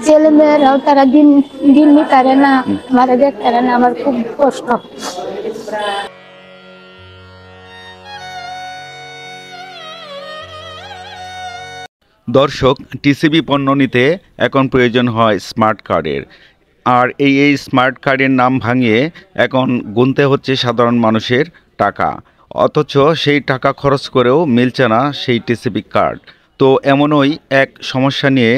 ছেলেমেয়েরাও তারা দিন দিন পারে না, মারা দেখতে পারে না, আমার খুব কষ্ট। দর্শক, টিসিবি পণ্য নিতে এখন প্রয়োজন হয় স্মার্ট কার্ডের। আর এই স্মার্ট কার্ডের নাম ভাঙিয়ে এখন গুনতে হচ্ছে সাধারণ মানুষের টাকা, অথচ সেই টাকা খরচ করেও মিলছে না সেই টিসিবি কার্ড। তো এমনই এক সমস্যা নিয়ে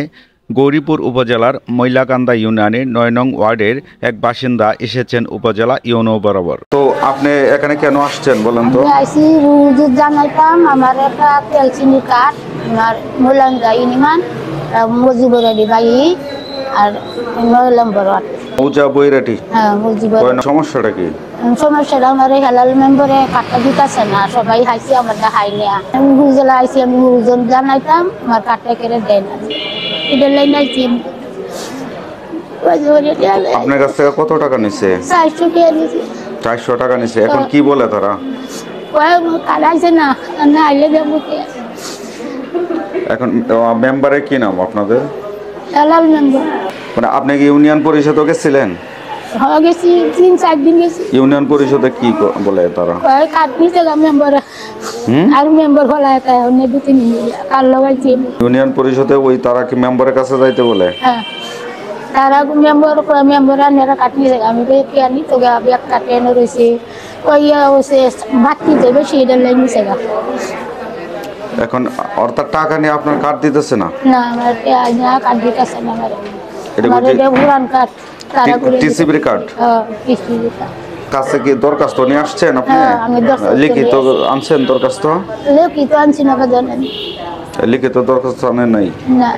গৌরীপুর উপজেলার ময়লাকান্দা ইউনিয়নের ৯ নং ওয়ার্ডের এক বাসিন্দা এসেছেন উপজেলা ইউনো বরাবর। তো আপনি এখানে কেন আসছেন বলেন তো? আইসি রুজুর জানাইতাম আমার একটা তেল চিনি কার্ড, আমার ময়লাকান্দা ইউনিয়ন মজিবুর আলী ভাই আর ৯ নম্বর ওয়ার্ড। মৌজা বৈরাটি। হ্যাঁ, মজিবুর। সমস্যাটা কি? সমস্যাটা আমার হেলাল মেম্বরে কার্ডটা দিতেছে না, সবাই হাইছি আমার হাই নেয়া। আমি হুজলা আইসি, আমি হুজন জানাইতাম আমার কার্ডটা কেড়ে দেয় না, এটা লাইন আইছি। আপনার কাছ থেকে কত টাকা নিছে? 400 টাকা নিছে। 400 টাকা নিছে। এখন কি বলে তারা? কার্ড আইছে না, না আইলে দেবো। এখন মেম্বারের কি নাম আপনাদের? হেলাল মেম্বার। মানে আপনি কি ইউনিয়ন পরিষদে গেছিলেন? হয়ে গেছি 3-4 দিন গেছি। ইউনিয়ন পরিষদে কি বলে তারা? কার্ড নিতে মেম্বার আর মেম্বার হলা এটা অন্য 2-3 দিন কাল লাগাইছি। ইউনিয়ন পরিষদে ওই তারা কি মেম্বারের কাছে যাইতে বলে? হ্যাঁ, তারা মেম্বার আনেরা কার্ড নিতে, আমি কি আনি তো ব্যাগ কাটে এনে রয়েছে ওই বাকি দেবে সেইটা লাইন নিছে। এখন অর্থাৎ টাকা নিয়ে আপনার কার্ড দিতেছে না? না, আমার কার্ড দিতেছে না। আমার এটা পুরান কার্ড, টিসিবির কার্ড। টিসিবির কার্ড। কাছে কি দরখাস্ত নিয়ে আসছেন আপনি? আমি দরখাস্ত লিখিত আনছেন দরখাস্ত? লিখিত আনছি না, জানেন? লিখিত দরখাস্ত আনেন নাই? না।